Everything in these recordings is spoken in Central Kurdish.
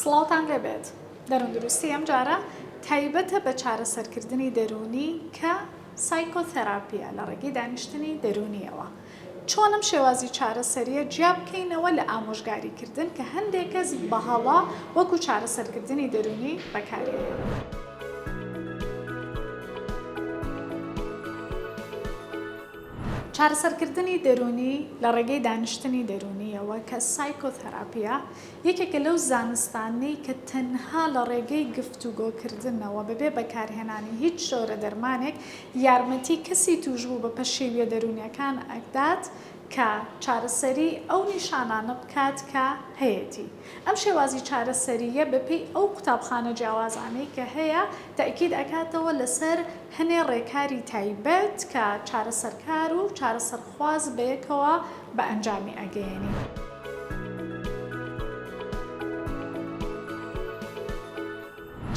سڵاوتان لێبێت دەروندروستی ئەم جارە تایبەتە بە چارەسەرکردنی دەرونی کە سایکۆتەراپیە لە ڕێگەی دانیشتنی دەرونیەوە. چۆنم شێوازی چارەسەریە جیا بکەینەوە لە ئامۆژگاریکردن کە هەندێک کەس بەهەڵا وەکو چارەسەرکردنی دەرونی بەکارهێنن. چارەسەرکردنی دەرونی لە ڕێگەی دانیشتنی دەرونیەوە کە سایکۆتەراپیە یەکێکە لەو زانستانەی کە تەنها لە ڕێگەی گفتوگۆکردنەوە بەبێ بەکارهێنانی هیچ شۆرە دەرمانێک یارمەتی کەسی توشبوو بە پەشێویە دەرونیەکان ئەکدات کە چارەسەری ئەو نیشانانە بکات کە هەیەی. ئەم شێوازی چارەسەریە بەپێی ئەو قوتابخانە جیاوازانەی کە هەیە تاکید ئەکاتەوە لەسەر هەنێ ڕێکاری تایبەت کە چارەسەرکار و چارەسەرخواز بەیەکەوە بە ئەنجامی ئەگەیەنی.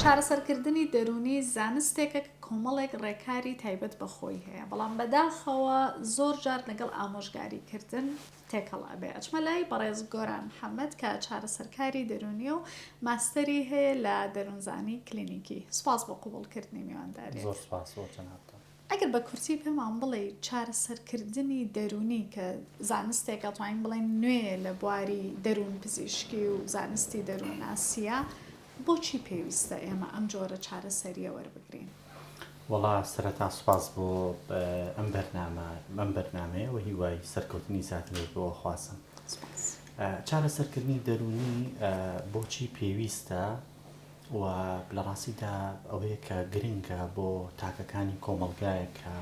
چارەسەرکردنی دەرونی زانستێکە کۆمەڵێک ڕێکاری تایبەت بەخۆی هەیە، بەڵام بەداخەوە زۆر جار لەگەڵ ئامۆژگاریکردن تێکەڵ ئەبێ. ئەچمە لای بەڕێز گۆران محەممەد کە چارەسەرکاری دەرونیە و ماستەری هەیە لە دەروونزانی کلینیکی. سوپاس بۆ قوبوڵکردنی میوانداری. زۆر سوپاس بۆ جەنابتان. ئەگەر بە کورتی پێمان بڵێ چارەسەرکردنی دەرونی کە زانستێکە توانین بڵێن نوێ لە بواری دەروون پزیشکی و زانستی دەرووناسیە، بۆچی پێویستە ئێمە ئەم جۆرە چارەسەریە وەربگرین؟ وەڵا سەرەتا سوپاس بۆ ئەم بەرنامەیە و هیوای سەرکەوتنی زیاتر بۆ خواسم. چارەسەرکردنی دەرونی بۆچی پێویستە و لە ڕاستیدا ئەوەیە کە گرنگە بۆ تاکەکانی کۆمەلگایە کە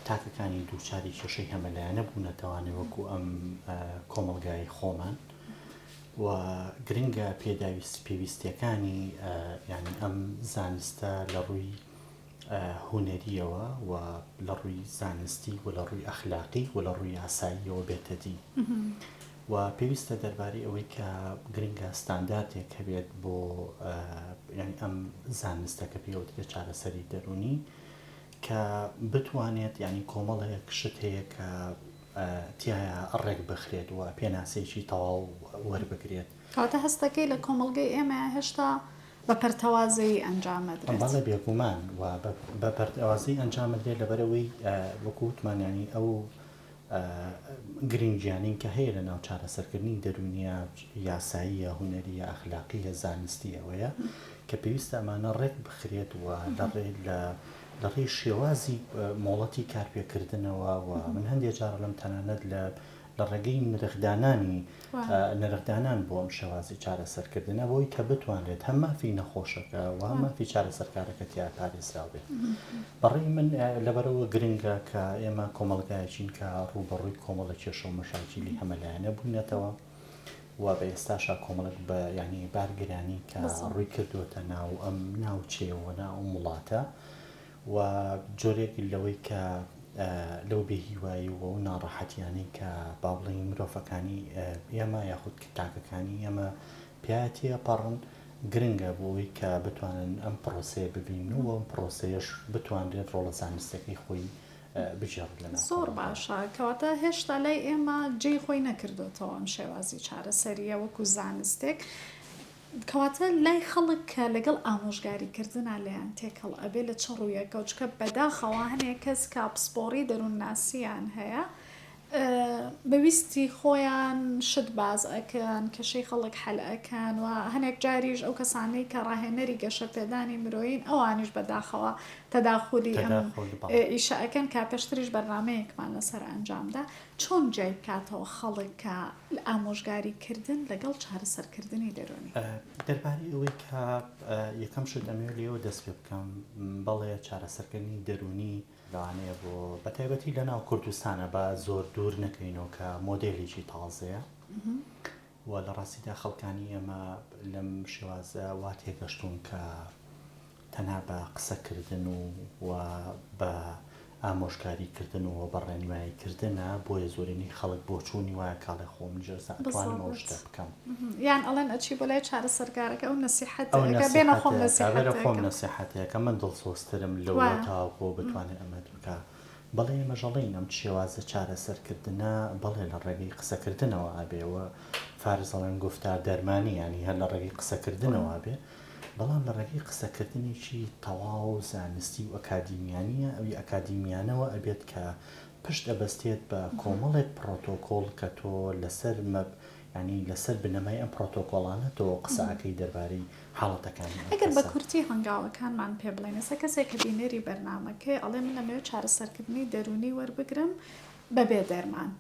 تاکەکانی دووچاری کێشەی هەمەلایەنە بوونەتەوانێ وەکو ئەم کۆمەلگای خۆمان و گرنگە پێویستیەکانی یعنی ئەم زانستە لە ڕووی هونەریەوە و لە ڕووی زانستی و لە ڕووی ئەخلاقی و لە ڕووی یاساییەوە بێتەدی و پێویستە دەربارەی ئەوەی کە گرنگە ستانداردێک هەبێت بۆ یعنی ئەم زانستە کە پێوترێت چارەسەری دەرونی کە بتوانێت یعنی کۆمەڵێک شت هەیە کە تایە ڕێک بخرێت و پێناسێکی تەواو وەربگرێت. کەواتە هەستەکەی لە کۆمەڵگەی ئێمە هێشتا بە پەرتەوازەی ئەنجامەدرێت. بەڵێ بێگومان و بە پەرتەوازەی ئەنجامەدرێت لەبەرەوەی وەکووتمانیانی ئەو گرنگیانین کە هەیە لە ناو چارەسەرکردنی دەرونیە یاساییە هونەریە ئەخلاقیە زانستیەوەیە کە پێویستە ئەمانە ڕێک بخرێت و لە ڕێی شێوازی مۆڵەتی کارپێکردنەوە و من هەندێک جارە لەم تەنانەت لە ڕێگەی نرخدانان بۆ ئەم شێوازی چارەسەرکردنە بۆی کە بتوانێت هەم مافی نەخۆشەکە و هەم مافی چارەسەرکارەکە تیا پارێزراو بێت. بەڕێی من لەبەرەوە گرنگە کە ئێمە کۆمەڵگایەکین کە ڕوبەڕووی کۆمەڵە کێشە و مەشاکیلی هەمەلایەنە بوونێتەوە و بە ئێستاشا کۆمەڵک بە یعنی بارگرانی کە ڕووی کردووەتە ناو ئەم ناوچێوە ناو وڵاتە و جۆرێکی لەوەی کە لەو بێهیوایی و ناڕەحەتیانی کە با بڵێن مرۆڤەکانی ئێمە یاخود تاکەکانی ئێمە پیاتیە پەڕن گرنگە بۆەوەی کە بتوانن ئەم پرۆسەیە ببین و ئەم پرۆسەیەش بتوانرێت ڕۆڵە زانستەکەی خۆی بژێڕێت لەناو. زۆر باشە، کەواتە هێشتا لای ئێمە جێی خۆی نەکردوێتەوە ئەم شێوازی چارەسەریە وەکو زانستێک. کەواتە لای خەڵک کە لەگەڵ ئامۆژگاریکردنا لەیان تێکەڵ ئەبێ لە چ ڕوویەکە و چکە بەداخەوە هەنێک کەس کە پسپۆڕی دەروونناسییان هەیە بەویستی خۆیان شت باز ئەکەن کەشەی خەڵک حەل ئەکەن و هەنێک جاریش ئەو کەسانەی کە ڕاهێنەری گەشە پێدانی مرۆین ئەوانیش بەداخەوە تەداخولی ئیشە ئەکەن کا پێشتریش بەرنامەیەکمان لەسەر ئەنجامدا. چۆن جای بکاتەوە خەڵک کە ئامۆژگاریکردن لەگەڵ چارەسەرکردنی دەرونی؟ دەربارەی ئەوەی کە یەکەم شت ئەمێ لێەوە دەست پێ بکەم بەڵێ چارەسەرکردنی دەرونی لەوانەیە بۆ بەتایبەتی لە ناو کوردستانە بە زۆر دوور نەکەینەوە کە مۆدێلێکی تازەیە و لە ڕاستیدا خەڵکانی ئێمە لەم شێوازە وا تێگەشتون کە تەنها بە قسەکردن و بە ئامۆژگاریکردن و بەڕێنماییکردنە بۆیە زۆرینی خەڵک بۆ چوونی وایە کاڵێ خۆم جەزاتوانم ئەو شتە بکەم یان ئەڵێن ئەچی بۆ لای چارەسەرکارەکە ئەو نەسیحەتەکە بێنە خۆم نەسیحەتەیە کە من دڵسۆزترم لەوە تاو بۆ بتوانێت ئەمە بکە. بەڵێ ئێمە ژەڵێین ئەم شێوازە چارەسەرکردنە بەڵێ لە ڕێگەی قسەکردنەوە ئابێەوە فارزەڵێن گفتار دەرمانی ینی هەر لە ڕێگەی قسەکردنەوە بێ بەڵام لە ڕێگەی قسەکردنیی تەواو زانستی و ئەکادیمیانیە ئەوی ئەکادیمیانەوە ئەبێت کە پشت ئەبەستێت بە کۆمەڵێک پرۆتۆکۆل کە تۆ لەسەر ینی لەسەر بنەمای ئەم پرۆتۆکۆڵانە تۆ قسەکەی دەربارەی حاڵەتەکانی ئەگەر بە کورتی هەنگاوەکانمان پێ بڵێن ئێستا کەسێک کە بینێری بەرنامەکەی ئەڵێ من لەمەوێت چارەسەرکردنی دەرونی وەربگرم بەبێ دەرمان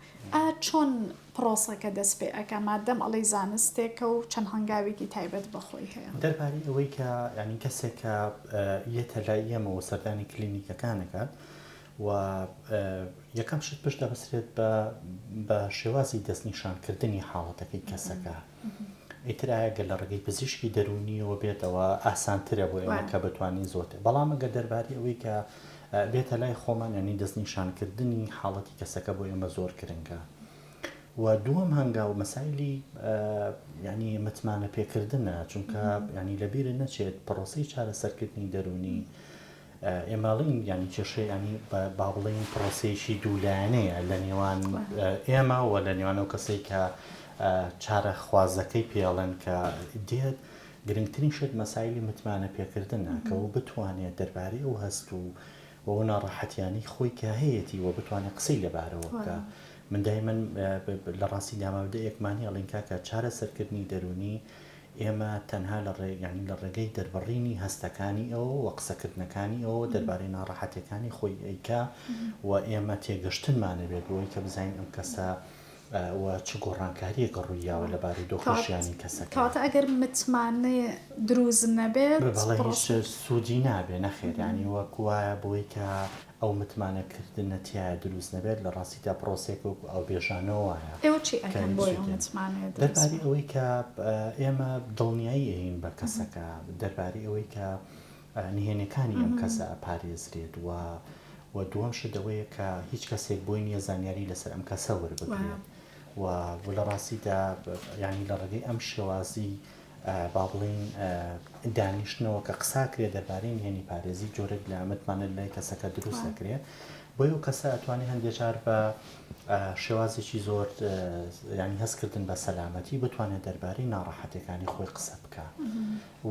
چۆن پرۆسەکە دەست پێ ئەەکە مادەم ئەڵەی زانستێکە و چەند هەنگاوێکی تایبەت بەخۆی هەیە دەربارەی ئەوەی کە ینی کەسێکە یەتە لای ئێمەوە سەردانی کلینیکەکانەکات و یەکەم شت پشت دەبەسرێت بە شێوازی دەستنیشانکردنی حاڵەتەکەی کەسەکە ئیتر ئاگەر لە ڕێگەی پزیشکی دەرونیەوە بێتەوە ئاسانترە بۆ ئێمە کە بتوانین زۆرتر بەڵام ئەگەر دەربارەی ئەوەی کە بێتە لای خۆمان ینی دەستنیشانکردنی حاڵەتی کەسەکە بۆ ئێمە زۆر گرنگە و دووەم هەنگاو مەسایلی ینی متمانە پێکردنە چونکە ینی لەبیرە نەچێت پرۆسی چارەسەرکردنی دەرونی ئێماڵین ینی کێشەی ینی با بڵێن پرۆسەیەکی دوولایەنەیە لە نێوان ئێمە و لە نێوان و کەسێک کە چارە خوازەکەی پێڵێن کە دێت گرنگترین شت مەسایلی متمانە پێکردنە کە و بتوانێت دەربارەی ئەو هەست و ناڕەحەتیانی خۆی کە هەیەی وە بتوانێت قسەی لەبارەوە بکە من دایما لە ڕاستی داماودە یەکمانی ئەڵێنکا کە چارە سەرکردنی دەرونی ئێمە تەنها لە ڕێگەانی لە ڕێگەی دەربڕینی هەستەکانی ئەوە و قسەکردنەکانی ئەوە دەربارەی ناڕەحەتەکانی خۆی ئەیکا و ئێمە تێگەشتنمانە بێت بۆی کە بزانین ئەم کەسە و چ گۆڕانکاریەکە ڕوویاوە لەبارەی دۆخۆشیانی کەسەکە کەواتە ئەگەر متمانەیە دروست نەبێت بەڵێ سوودی نابێ نەخێرانی وەک وایە بۆی کە ئەو متمانەکردنەتیایە دروست نەبێت لە ڕاستیدا پرۆسێک و ئەو بێژانەوە وایە ئێوە چی ئەکەن بۆی متمانەیە دەربارەی ئەوەی کە ئێمە دڵنیایی هەین بە کەسەکە دەربارەی ئەوەی کە نهێنەکانی ئەم کەسە پارێزرێت و دووەم شتەوەیە کە هیچ کەسێک بۆی نییە زانیاری لەسەر ئەم کەسە وەربگرێت و لە ڕاستیدا ینی لە ڕێگەی ئەم شێوازی با بڵین دانیشتنەوە کە قساکرێت دەربارەی نهێنی پارێزی جۆرێک لە متمانە لای کەسەکە دروست دەکرێت بۆی و کەسە ئەتوانێت هەندێک جار بە شێوازێکی زۆر ینی هەستکردن بە سەلامەتی بتوانێت دەربارەی ناڕەحەتەکانی خۆی قسە بکە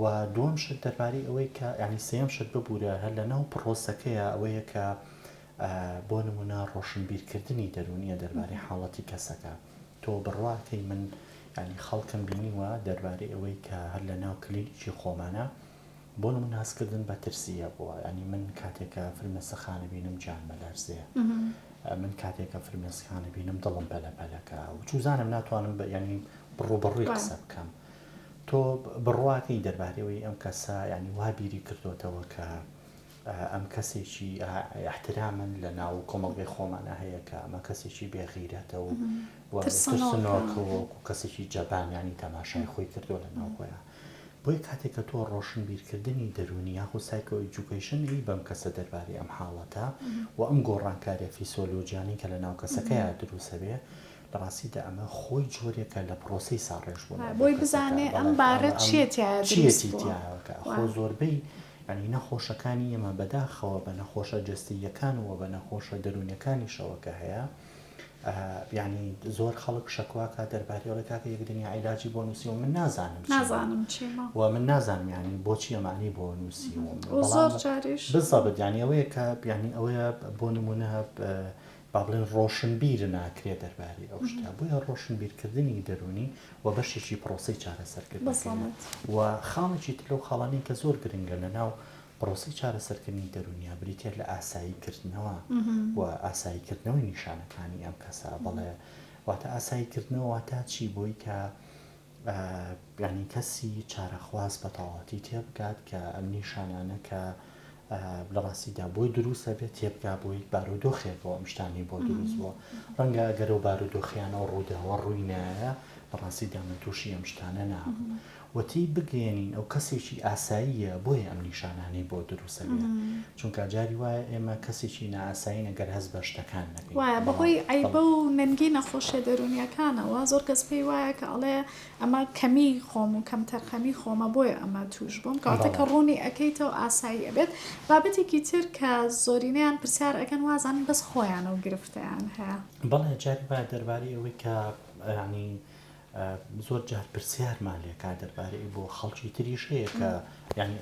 و دووەم شت دەربارەی ئەوەی کە ینی سێم شت ببوورە هەر لە ناو پرۆسەکەیە ئەوەیە کە بۆ نمونە ڕۆشنبیرکردنی دەرونیە دەربارەی حاڵەتی کەسەکە تۆ بڕواکەی من ینی خەڵکم بینیوە دەربارەی ئەوەی کە هەر لە ناو کلینیکی خۆمانە بۆ من هەستکردن بە ترسیە بووە ینی من کاتێکە فرمێسەخانە بینم گیان مەلەرزێ من کاتێکە فرمێسخانە بینم دڵم پەلەپەلەکە و چوزانم ناتوانم ینی بڕوبڕووی قسە بکەم تۆ بڕواکەی دەربارەوەی ئەم کەسە ینی وا بیری کردوتەوە کە ئەم کەسێکی احترامن لە ناو کۆمەڵگەی خۆمانە هەیە کە ئەمە کەسێکی بێغیرەتە و ترسنۆکە وەکو کەسێکی جەبانیانی تەماشای خۆی کردو لە ناو خۆیان بۆی کاتێککە تۆ ڕۆشنبیرکردنی دەرونی یاخۆ سایکۆ ئیجوکیشنی بەم کەسە دەربارەی ئەم حاڵەتە و ئەم گۆڕانکاریە فیسۆلۆجیانی کە لە ناو کەسەکەیە دروستە بێ لە ڕاستیدا ئەمە خۆی جۆرێکە لە پرۆسی ساڕێژ بوون بۆی بزانێ ئەم بارە چیەتیایەکە خۆ زۆربەی ینی نەخۆشەکانی ئێمە بەداخەوە بە نەخۆشە جستیەکانەوە بە نەخۆشە دەرونیەکانی شەوەکە هەیە ینی زۆر خەڵک شەکواکە دەربارەوە کاکە یەکدنیا عیلاجی بۆ نووسی و من نازانم و من نازانم ینی بۆچی ئەمانی بۆ نووسی بزەبت ینی ئەوەیە کە ینی ئەوەیە بۆ نمونە با بڵێن ڕۆشنبیر ناکرێت دەربارەی ئەو شتە بۆیە ڕۆشنبیرکردنی دەرونی و بەشێکی پرۆسی چارەسەرکردن و خاڵێکی لەو خاڵانی کە زۆر گرنگە لە ناو پرۆسی چارەسەرکردنی دەرونیا بریتێت لە ئاساییکردنەوە و ئاساییکردنەوەی نیشانەکانی ئەم کەسە بەڵێ واتە ئاساییکردنەوە واتە چی بۆی کە ینی کەسی چارەخواز بە تەواوەتی تێبگات کە ئەم نیشانانە کە لە ڕاستیدا بۆی دروستە بێت تێبگا بۆی بارودۆخێکەوە ئەم شتانی بۆ دروست بووە ڕەنگە ئەگەر و بارودۆخیانەوە ڕووداوە ڕووی نایە لە ڕاستیدا من تووشی ئەم شتانە نابوو وەتی بگەێنین ئەو کەسێکی ئاساییە بۆیە ئەم نیشانانەی بۆ دروستە بێت چونکە جاری وایە ئێمە کەسێکی نائاسایی نەگەر هەست بە شتەکان نەکەین وایە بەهۆی عیبە و نەنگی نەخۆشە دەرونیەکانەوە زۆر کەس پێی وایە کە ئەڵێ ئەمە کەمی خۆم و کەمتەرخەمی خۆمە بۆیە ئەمە توش بووم کەواتە کە ڕوونی ئەەکەیتەوە ئاسایی ئەبێت بابەتێکی تر کە زۆرینەیان پرسیار ئەەکەن وازان بەس خۆیانە و گرفتیان هەیە بەڵێ جاری وایە دەربارەی ئەوەی کە ینی زۆر جار پرسیارمان لێکا دەربارەی بۆ خەڵکی تریش هەیە کە ینی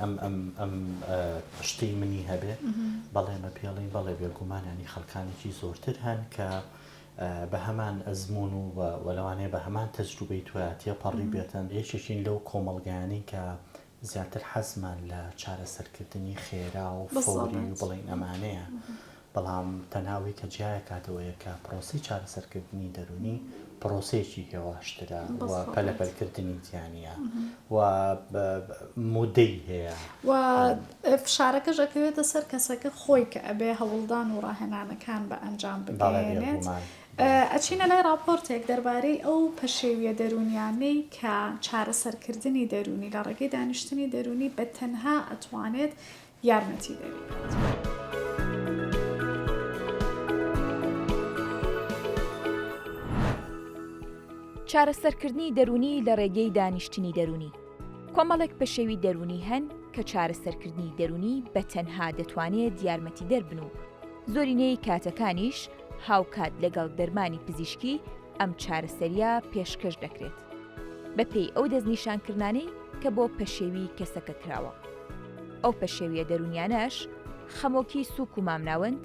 ئەم شتەی منی هەبێ بەڵێمە پێڵین بەڵێ بێگومانانی خەڵکانێکی زۆرتر هەن کە بە هەمان ئەزمون و وەلەوانەیە بە هەمان تەجروبەی تواتیە پەڕی بێتن یەکێکین لەو کۆمەڵگایانی کە زیاتر حەزمان لە چارەسەرکردنی خێرا و فۆری و بڵین ئەمانەیە بەڵام تەناوی کە جیایە کاتەوەیە کە پرۆسی چارەسەرکردنی دەرونی پرۆسێکی هێواشترە و پەلەپەلکردنی دیانە و مودەی هەیە و فشارەکەش ئەکەوێتە سەر کەسەکە خۆی کە ئەبێ هەوڵدان و ڕاهێنانەکان بە ئەنجام بگەێنێت ئەچینە لای راپۆرتێک دەربارەی ئەو پەشێویە دەرونیانەی کە چارەسەرکردنی دەرونی لە ڕێگەی دانیشتنی دەرونی بە تەنها ئەتوانێت یارمەتی دەرێت. چارەسەرکردنی دەرونی لە ڕێگەی دانیشتنی دەرونی کۆمەڵێک پەشێوی دەرونی هەن کە چارەسەرکردنی دەرونی بە تەنها دەتوانێت یارمەتی دەربن و زۆرینەی کاتەکانیش هاوکات لەگەڵ دەرمانی پزیشکی ئەم چارەسەریە پێشکەش دەکرێت بەپێی ئەو دەستنیشانکردانەی کە بۆ پەشێوی کەسەکە کراوە. ئەو پەشێویە دەرونیانەش خەمۆکی سووک و مامناوەند،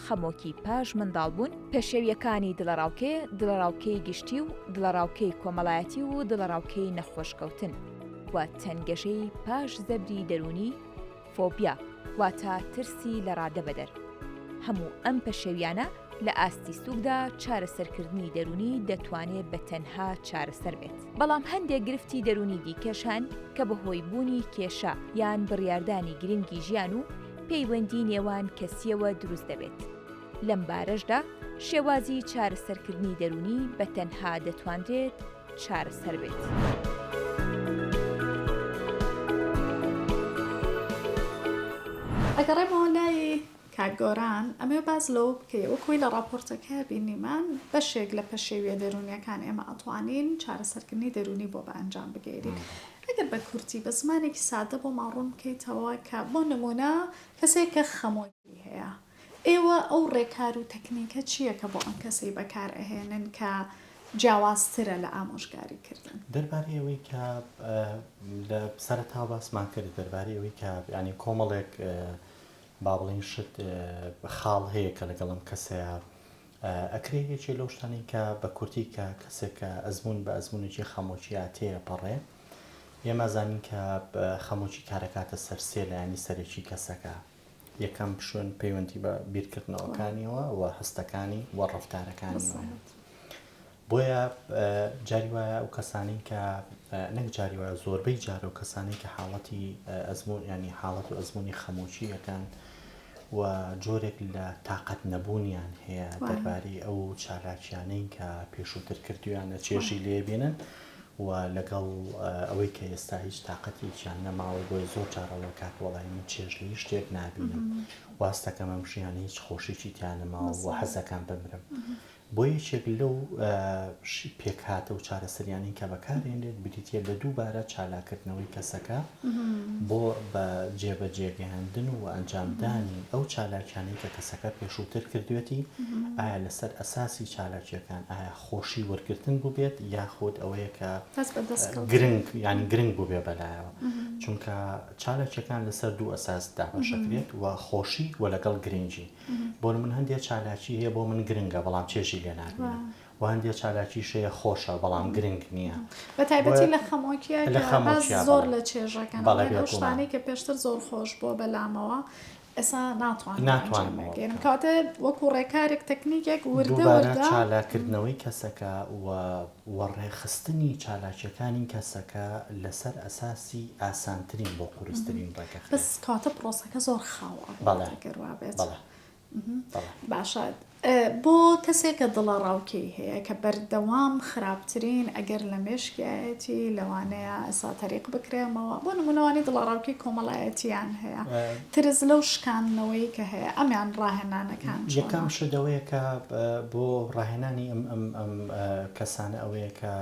خەمۆکی پاش منداڵبوون، پێشێویەکانی دڵەڕاوکێ، دڵەڕاوکەی گشتی و دڵەڕاوکەی کۆمەڵایەتی و دڵەڕاوکەی نەخۆشکەوتن و تەنگەشەی پاش زەبری دەرونی فۆبیا واتە ترسی لە ڕادەبەدەر. هەموو ئەم پەشێویانە لە ئاستی سووکدا چارەسەرکردنی دەرونی دەتوانێت بە تەنها چارەسەر بێت. بەڵام هەندێک گرفتی دەرونی دیکەشان کە بەهۆی بوونی کێشە یان بڕیاردانی گرنگی ژیان و پەیوەندی نێوان کەسیەوە دروست دەبێت. لەم بارەشدا شێوازی چارەسەرکردنی دەرونی بە تەنها دەتوانرێت چارەسەر بێت. ئەگەڕێمەوە لای کاگۆران ئەمێ باز لەو بکەی وەکوی لە راپۆرتەکە بینیمان بەشێک لە پەشێویە دەرونیەکان ئێمە ئەتوانین چارەسەرکردنی دەرونی بۆ بە ئەنجام بگەیرین. ئەگەر بە کورتی بە زمانێکی سادە بۆ ماڕوون بکەیتەوە کە بۆ نمونە کەسێک کە خەمۆکی هەیە، ئێوە ئەو ڕێکار و تەکنیکە چییە کە بۆ ئەم کەسەی بەکار ئەهێنن کە جیاوازترە لە ئامۆژگاریکردن؟ دەربارەی ئەوەی کە لە سەرەتا باسمان کرد دەربارەی ئەوەی کە ینی کۆمەڵێک با بڵین شت خاڵ هەیە کە لەگەڵم کەسەیە ئەکرێ هێکی لەو شتانی کە بە کورتی کە کەسێکە ئەزمون بە ئەزمونێکی خەمۆکی هاتەیە پەڕێ ئێمە زانین کە خەمۆکی کارەکاتە سەر سێ لایانی سەرێکی کەسەکە. یەکەم شوێن پەیوەندی بە بیرکردنەوەکانیەوە و هەستەکانی و ڕەفتارەکانیەوە. بۆیە جاری وایە ئەو کەسانی کە نەک جاری وایە زۆربەی جارە و کەسانی کە حاڵەتی ئەزمون ینی حاڵەت و ئەزمونی خەمۆچیەکان و جۆرێک لە تااقەت نەبوونیان هەیە دەربارەی ئەو چالاکیانەی کە پێشووتر کردویانە چێژی لێبێنن و لەگەڵ ئەوەی کە ئێستا هیچ تااقەتێکیان نەماوە بۆی زۆر جارەوە کات وەڵای من چێژلی شتێک نابینم واستەکەم ئەم ژیانە هیچ خۆشیی تیانەماوە و حەزەکان بمرم. بۆ یەکێک لەو پێکهاتە و چارەسەریانی کە بەکارێنێت بریتە لە دووبارە چالاکردنەوەی کەسەکە بۆ بە جێبەجێگەیاندن و ئەنجامدانی ئەو چالاکیانەی کە کەسەکە پێشووتر کردوێتی ئایا لەسەر ئەساسی چالاکیەکان ئایا خۆشی وەرگرتن بوو بێت یاخود ئەوەیە کە گرنگ ینی گرنگ بوو بێ بەلایەوە چونکە چالاکیەکان لەسەر دوو ئەساس دابەشەکرێت و خۆشی و لەگەڵ گرنگی. بۆ من هەندێک چالاکی هەیە بۆ من گرنگە بەڵام چێژی لێ نابینە و هەندێک چالاکی شەیە خۆشە بەڵام گرنگ نییە. بە تایبەتی لە خەمۆکیە زۆر لە چێژەکەن ئەو شتانەی کە پێشتر زۆر خۆش بۆ بەلامەوە ئێستا ناتوانێن کاتە وەکو ڕێکارێک تەکنیکێک وردە چالاکردنەوەی کەسەکە و ڕێخستنی چالاکیەکانی کەسەکە لەسەر ئەساسی ئاسانترین بۆ قورسترین ڕێگە بەس کاتە پرۆسەکە زۆر خاوە بێت. باشە بۆ کەسێکە دڵە ڕاوکەی هەیە کە بەردەوام خراپترین ئەگەر لە مێشکایەتی لەوانەیە ئەسا تەریق بکرێمەوە بۆ نمونەوانی دڵە ڕاوکەی کۆمەڵایەتیان هەیە ترس لەو شکاندنەوەی کە هەیە ئەمیان ڕاهێنانەکان یەکەم شدەوەیە کە بۆ ڕاهێنانی ئەم کەسانە ئەوەیە کە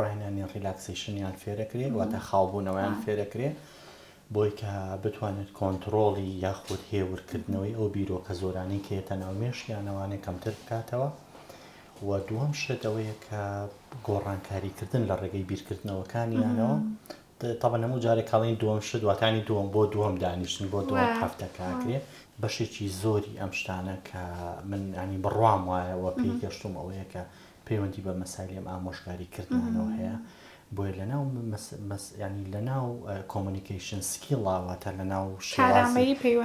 ڕاهێنانی ڕیلاکسیشنیان فێرەکرێت واتە خاوبوونەوەیان فێرەکرێت بۆی کە بتوانێت کۆنتترۆڵی یاخود هێورکردنەوەی ئەو بیرۆکە زۆرانی کێتە ناو مێشیانەوانێ کەمتر بکاتەوە و دووەم شت ئەوەیە کە گۆڕانکاریکردن لە ڕێگەی بیرکردنەوەکانیانەوە تابە نەموو جارێک کاڵین دووەم شت واتانی دووەم بۆ دووەم دانیشتن بۆ دووەم هەفتە کاکرێ بەشێکی زۆری ئەم شتانە کە من ینی بڕوام وایەوە پێی گەشتم ئەوەیە کە پەیوەندی بە مەسایلی ئەم ئامۆژگاریکردنەوە هەیە بۆیە ینی لەناو کۆمونیکیشن سکیڵاواتە لەناو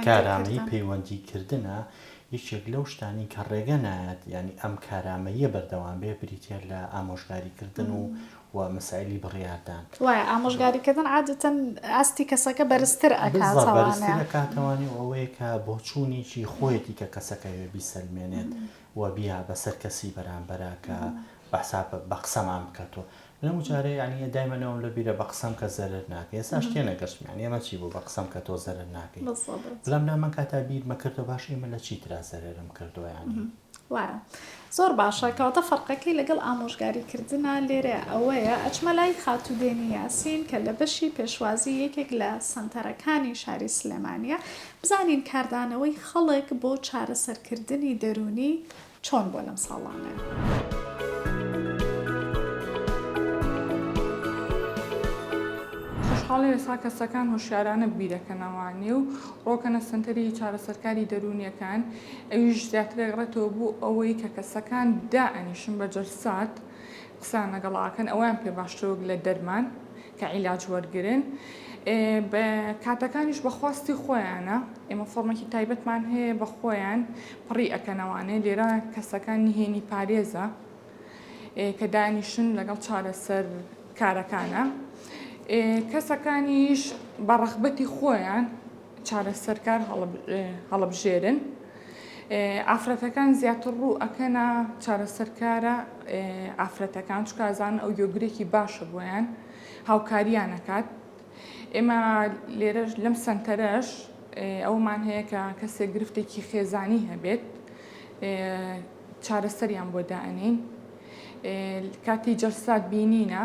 کارامەیی پەیوەندیکردنە یەکێک لەو شتانی کە ڕێگە نایەت ینی ئەم کارامەیە بەردەوام بێ بریتە لە ئامۆژگاریکردن و مەسایلی بڕیاردان وایە ئامۆژگاریکردن عادەتەن ئاستی کەسەکە بەرزتر ئەکاتەوانی ئەوەیە کە بۆ چوونێکی خۆیەتی کە کەسەکەوێ بیسەلمێنێت و بیا بەسەر کەسی بەرامبەرە کە بە قسەمان بکاتەوە لەمو جارەیە ینی دایمەنەوەم لە بیرە بە قسەم کە زەرر ناکە ئێستا شتێ نەگەشتمیان ئێمە چی بوو بە قسەم کە تۆ زەرر ناکەی بەڵام نامەن کاتا بیرمە کردو باش ئێمە لە چیترا زەررم کردووە ینی وایە زۆر باشە کەواتە فەرقەکەی لەگەڵ ئامۆژگاریکردنە لێرە ئەوەیە ئەچمە لای خاتوودێنی یاسین کە لە بەشی پێشوازی یەکێک لە سەنتەرەکانی شاری سلێمانیە بزانین کاردانەوەی خەڵک بۆ چارەسەرکردنی دەرونی چۆن بۆ لەم ساڵانە. خۆشحاڵی ئێستا کەسەکان هۆشیارانە بیرەکەنەوانی و ڕۆکەنە سنتەری چارەسەرکاری دەرونیەکان ئەویش زیاتر ڕێتەوە بوو ئەوەی کە کەسەکان دائەنیشن بە جەلسات قسان لەگەڵاکەن ئەویان پێ باشترۆک لە دەرمان کە عیلاج وەرگرن بە کاتەکانیش بەخواستی خۆیانە ئێمە فۆرمێکی تایبەتمان هەیە بە خۆیان پڕی ئەکەنەوانێ لێرە کەسەکان نهێنی پارێزە کە دانیشن لەگەڵ چارەسەر کارەکانە کەسەکانیش بە ڕەخبەتی خۆیان چارەسەرکار هەڵەبژێرن ئافرەتەکان زیاتر ڕوو ئەکەنە چارەسەرکارە ئافرەتەکان چکازان ئەو یۆگرێکی باشە بۆیان هاوکاریان نەکات ئێمە لێرە لەم سنتەرەش ئەومان هەیە کە کەسێک گرفتێکی خێزانی هەبێت چارەسەریان بۆ دائەنین کاتی جەلسات بینینە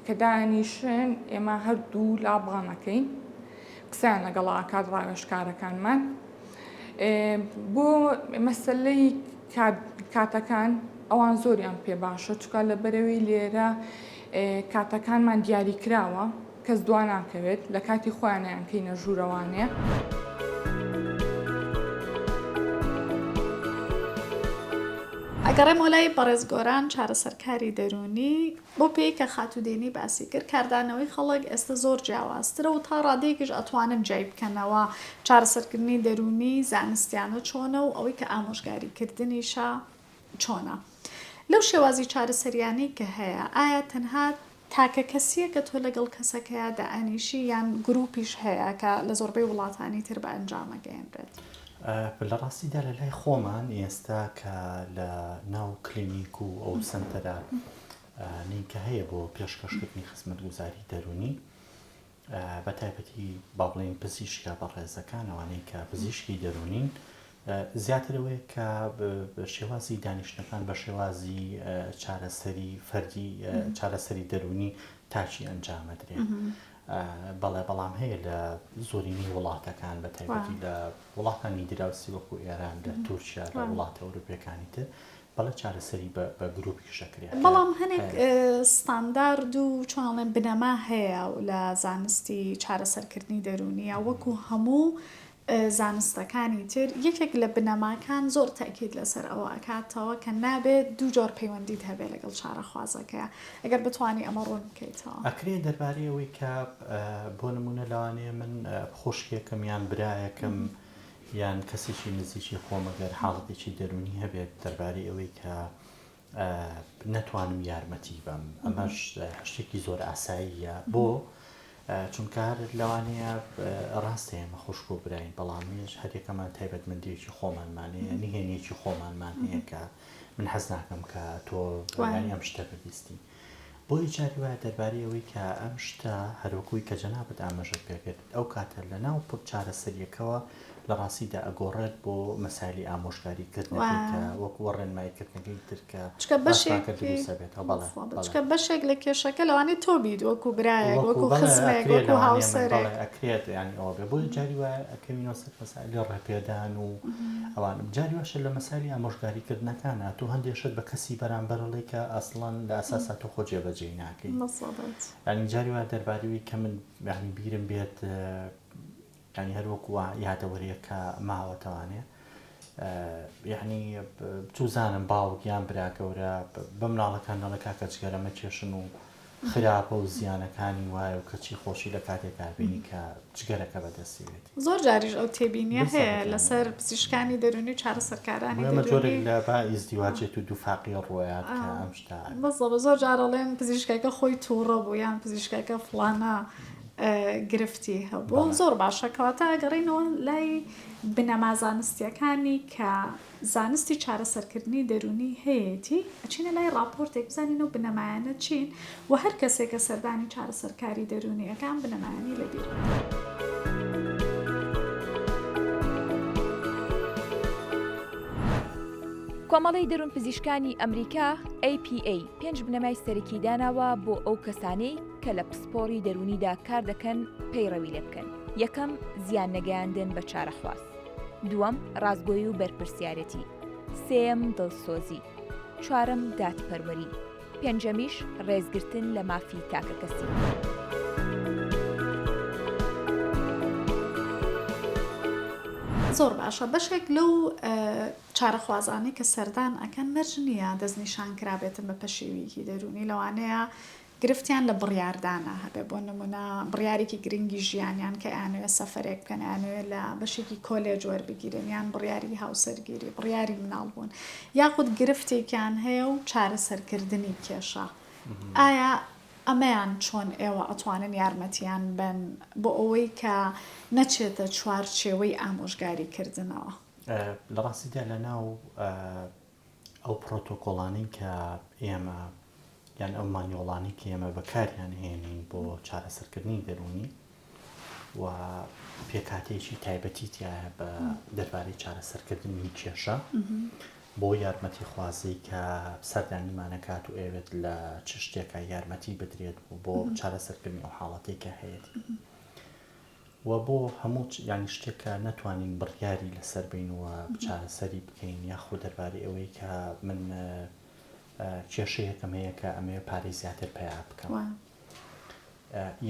کە دانیشن ئێمە هەردوو لابغانەکەین قسەیان لەگەڵا کات ڕاوێژکارەکانمان بۆ مەسەلەی کاتەکان ئەوان زۆریان پێ باشە چکە لە بەرەوەی لێرە کاتەکانمان دیاری کراوە کەس دوان ناکەوێت لە کاتی خۆیانیان کەینە ژوورەوانێ. ئەگەڕێمەوە لای بەڕێزگۆران چارەسەرکاری دەرونی بۆ پێی کە خاتوودێنی باسی کرد کاردانەوەی خەڵک ئێستا زۆر جیاوازترە و تا ڕادەیەکیش ئەتوانن جای بکەنەوە چارەسەرکردنی دەرونی زانستیانە چۆنە و ئەوەی کە ئامۆژگاریکردنیشە چۆنە. لەو شێوازی چارەسەریانەی کە هەیە ئایا تەنها تاکە کەسیە کە تۆ لەگەڵ کەسەکەیە دائەنیشی یان گروپیش هەیە کە لە زۆربەی وڵاتانی تر بە ئەنجامەگەیەنرێت؟ لە ڕاستیدا لە لای خۆمان ئێستا کە لە ناو کلینیک و ئەو سنتەرە نینکە هەیە بۆ پێشکەشکردنی خزمەتگوزاری دەرونی بە تایبەتی باڵێن پزیشکە بە ڕێزەکانەوانەی کە پزیشکی دەرونین زیاترەوەی کە شێوازی دانیشتەکان بە شێوازی چارەسەری فەردی چارەسەری دەرونی تاچی ئەنجامەدرێت بەڵام هەیە لە زۆرینی وڵاتەکان بە تایبەتی لە وڵاتانی دراوسی وەکو ئێران لە تورکیا لە وڵاتە ئەوروپیەکانی تر بەڵە چارەسەری بە گروپی شەکرێت بەڵام هەنێک ستاندارد و چۆنڵێن بنەما هەیە لە زانستی چارەسەرکردنی دەرونیە وەکو هەموو زانستەکانی تر یەکێک لە بنەماکان زۆر تاکید لەسەر ئەوە ئەکاتەوە کە نابێت دوو جۆر پەیوەندیت هەبێت لەگەڵ چارەخوازەکەیە ئەگەر بتوانی ئەمە ڕوون بکەیتەوە ئەکرێ دەربارەی ئەوەی کە بۆ نمونە لەوانەیە من خۆشکێکم یان برایەکەم یان کەسێکی نزیکی خۆمەگەر حاڵەتێکی دەرونی هەبێت دەربارەی ئەوەی کە نەتوانم یارمەتی بەم ئەمەش شتێکی زۆر ئاساییە بۆ چونکە لەوانەیە ڕاستە ئێمە خوشک و براین بەڵامیش هەرێکەمان تایبەتمەندیەکی خۆمانمانەیە نهێنیەکی خۆمانمان هەیە کە من حەز ناکەم کە تۆ ینی ئەم شتە ببیستی بۆی جاری وایە دەربارەی ئەوەی کە ئەم شتە هەروەکوی کە جەنابەت ئاماژە پێکرد ئەو کاتە لە ناو چارەسەریەکەوە لە ڕاستیدا ئەگۆڕێت بۆ مەسایلی ئامۆژگاریکردنەکە وەکو ڕێنماییکردنەکەی ترکە چکە بەشێک لە کێشەکە لەوانەیە تۆ بیت وەکو برایەک وەکو خزمێک وەکو هاوسەرێک ئەکرێت ینی ئەوە بێ بۆی جاری وایە ئەکەوینەوە سەر مەسایلی ڕێپێدان و ئەوان جاری واشە لە مەسایلی ئامۆژگاریکردنەکانە تۆ هەندێشت بە کەسی بەرامبەرڵێ کە ئەسڵان لە ئاساسا تۆ خۆ جێبەجێ ناکەی ینی جاری وایە دەربارەوەی کە من یعنی بیرم بێت ینی هەروەکووە یادەوەریەکە ماوەتەوانێ یعنی توزانم باوکیان برا گەورە بە مناڵەکان نەڵەکە کەچگەرەمە کێشن و خراپە و زیانەکانی وایە و کەچی خۆشی لە کاتێکا بینی کە جگەرەکە بەدەستێت زۆر جاریش ئەو تێبینیە هەیە لەسەر پزیشکانی دەرونی و چارەسەرکارانی جۆرێک لە با ئیزدیواجێت و دووفاقی ڕۆیات کە ئەم شتا بەڵێ زۆر جارەڵێن پزیشکەکە خۆی تووڕە بوو یان پزیشکەکە فڵانە گرفتی هەبوو زۆر باشە کەواتە ئەگەڕێنەوە لای بنەما زانستیەکانی کە زانستی چارەسەرکردنی دەرونی هەیەی ئەچینە لای راپۆرتێک بزانینەوە بنەمایانە چین و هەر کەسێکە سەردانی چارەسەرکاری دەرونیەکان بنەمایانی لەبیر کۆمەڵی دەروون پزیشکانی ئەمریکا APA 5 بنەمای سەرەکی داناوە بۆ ئەو کەسانەی کە لە پسپۆڕی دەرونیدا کار دەکەن پەیڕەوی لێ بکەن. یەکەم زیان نەگەیاندن بە چارەخواست، دووەم ڕازگۆیی و بەرپرسیارەتی، سێەم دڵسۆزی، چوارەم دادپەروەری، پێنجەمیش ڕێزگرتن لە مافی تاکە کەسی. زۆر باشە بەشێک لەو چارەخوازانەی کە سەردان ئەکەن مەرج نییە دەستنیشان کرابێتن بە پەشێویکی دەرونی لەوانەیە گرفتیان لە بڕیاردانە هەبێ بۆ نمونە بڕیارێکی گرنگی ژیانیان کە ئەیانوێت سەفەرێک بکەن ئەیانوێت لە بەشێکی کۆلێج وەربگیرن یان بڕیاری هاوسەرگیری بڕیاری مناڵبوون یاخود گرفتێکیان هەیە و چارەسەرکردنی کێشە ئایا ئەمەیان چۆن ئێوە ئەتوانن یارمەتیان بن بۆ ئەوەی کە نەچێتە چوارچێوەی ئامۆژگاریکردنەوە لە ڕاستیدا لە ناو ئەو پرۆتۆکۆڵانەی کە ئێمە یان ئەو مانیۆڵانی کە ئێمە بەکاریان هێنین بۆ چارەسەرکردنی دەرونی و پێکاتێکی تایبەتی تایە بە دەربارەی چارەسەرکردنی کێشە بۆ یارمەتی خوازی کە سەردانیمانەکات و ئەوێت لە چ شتێکە یارمەتی بدرێت بۆ چارەسەرکردنی ئەو حاڵەتی کە هەیەی و بۆ هەموو ینی شتێکە نەتوانین بڕیاری لەسەر بینەوە چارەسەری بکەین یاخۆ دەربارەی ئەوەی کە من کێشەیەکەم هەیە کە ئەمێ پارەی زیاتر پیا بکەم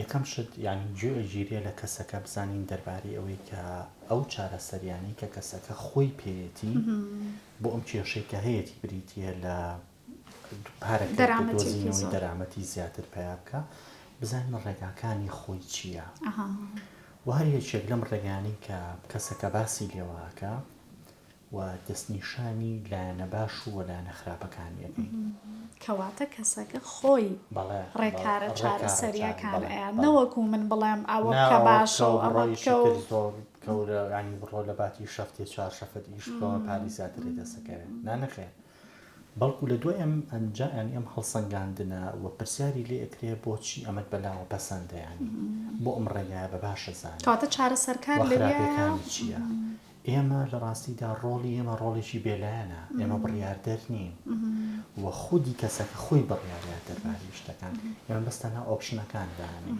یەکەم شت ینی گوێگیریە لە کەسەکە بزانین دەربارەی ئەوەی کە ئەو چارەسەریانی کە کەسەکە خۆی پێیەتی بۆ ئەم کێشەیەکە هەیەی بریتە لە پارەکەدۆزینەوەی دەرامەتی زیاتر پیا بکە بزانین ڕێگاکانی خۆی چییە و هەر یەکێک لەم ڕێگانی کە کەسەکە باسی لێواکە و دەستنیشانی لایەنە باش و لایەنە خراپەکانیەکەی کەواتە کەسەکە خۆی ڕێکارە چارەسەریەکان نەوەکو من بڵێم ئەوە کە باشە و ئەڕۆیشە زۆر کەورە ینی بڕۆ لە باتی شەفتێ چوار شەفت ئیش بکەوە پاری زیاتری دەسەکەوێت نانەخێت بەڵکو لە دوای ئەم ئەنجان ئەم هەڵسەنگاندنە و پرسیاری لێ ئەکرێ بۆچی ئەمەد بەلاوە پەسەندەیانی بۆ ئەم ڕێگایە بە باشە زانین کەواتە چارەسەرکار خراپەکانی چییە ئێمە لە ڕاستیدا ڕۆڵی ئێمە ڕۆڵێکی بێلایەنە ئێمە بڕیاردەر نین و خودی کەسەکە خۆی بڕیاردە دەربارەی شتەکان ئێمە بەستانە ئۆپشنەکان دانین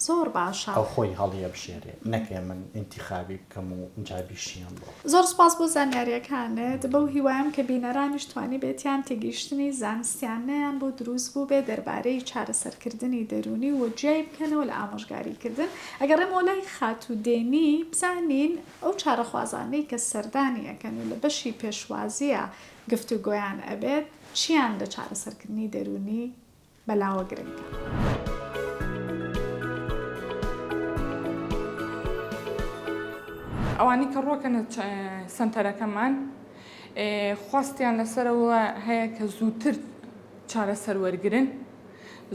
زۆر باشە ئەو خۆی هەڵیە بشێرێ نەکێ من ئینتیخابی بکەم و جابی شیان بۆ زۆر سپاس بۆ زانیاریەکانت بەو هیوایم کە بینەرانیش توانی بێتیان تێگەیشتنی زانستیانیان بۆ دروست بوو بێ دەربارەی چارەسەرکردنی دەرونی و جێی بکەنەوە لە ئامۆژگاریکردن ئەگەر ئەمە لای خاتوودێنی بزانین ئەو چارەخوازانەی کە سەردانی ئەەکەن و لە بەشی پێشوازیە گفتوگۆیان ئەبێت چیان لە چارەسەرکردنی دەرونی بەلاوە گرنگە. ئەوانی کە ڕۆکەنە سنتەرەکەمان خواستیان لەسەرەوە هەیە کە زووتر چارەسەر وەرگرن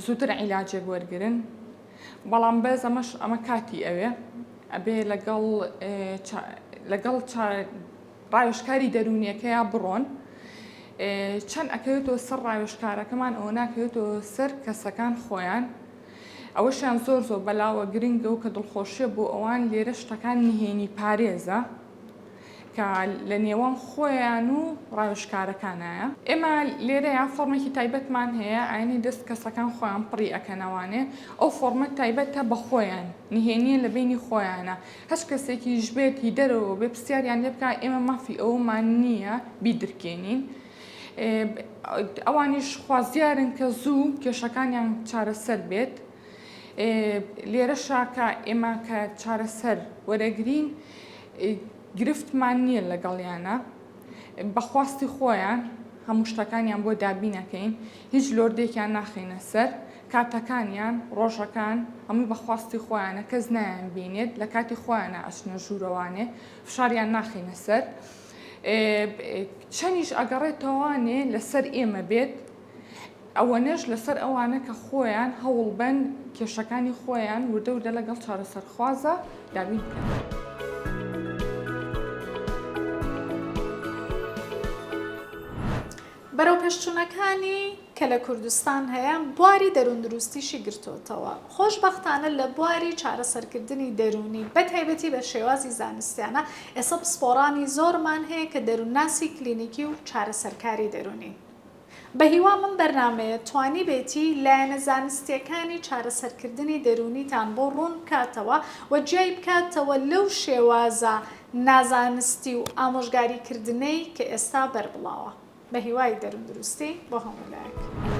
زووتر عیلاجێک وەرگرن بەڵام بەز ئەمە کاتی ئەوێ ئەبێ لەگەڵ ڕاوێژکاری دەرونیەکەیە بڕۆن چەند ئەکەوێتەوە سەر ڕاوێژکارەکەمان ئەوە ناکەوێتەوە سەر کەسەکان خۆیان ئەوەشیان زۆر بەلاوە گرنگە و کە دڵخۆشیە بۆ ئەوان لێرە شتەکان نهێنی پارێزە کە لە نێوان خۆیان و ڕاوێژکارەکانایە. ئێمە لێرەیە فۆرمێکی تایبەتمان هەیە ئاینی دەست کەسەکان خۆیان پڕی ئەکەنەوانێ ئەو فۆرمە تایبەتە بە خۆیان نهێنیە لە بینی خۆیانە هەش کەسێکی ژبێتی دەرەوە بێ پرسیاریان لێ بکە ئێمە مافی ئەومان نییە بیدرکێنین. ئەوانیش خوازیارن کە زوو کێشەکانیان چارەسەر بێت. لێرەشا کە ئێمە کە چارەسەر وەرەگرین گرفتمان نییە لەگەڵیانە بەخواستی خۆیان هەموو شتەکانیان بۆ دابینەکەین هیچ لۆردێکیان ناخینە سەر کاتەکانیان ڕۆژەکان هەمووی بەخواستی خۆیانە کەس نایان بینێت لە کاتی خۆیانە ئەچنە ژوورەوانێ فشاریان ناخینە سەر چەندیش ئەگەڕێتەوانێ لەسەر ئێمە بێت ئەوەنەش لەسەر ئەوانە کە خۆیان هەوڵ بن کێشەکانی خۆیان وردە وردە لەگەڵ چارەسەرخوازە دابین بکەن. بەرەو پێشچوونەکانی کە لە کوردستان هەیە بواری دەروندروستیشی گرتوتەوە خۆشبەختانە لە بواری چارەسەرکردنی دەرونی بە تایبەتی بە شێوازی زانستیانە ئێستا پسپۆڕانی زۆرمان هەیە کە دەروونناسی کلینیکی و چارەسەرکاری دەرونی. بە هیوا من بەرنامەیە توانی بێتی لایەنە زانستیەکانی چارەسەرکردنی دەرونیتان بۆ ڕوون بکاتەوە و جێی بکاتەوە لەو شێوازە نازانستی و ئامۆژگاریکردنەی کە ئێستا بەربڵاوە. بە هیوای دەروندروستی بۆ هەموو لایەک.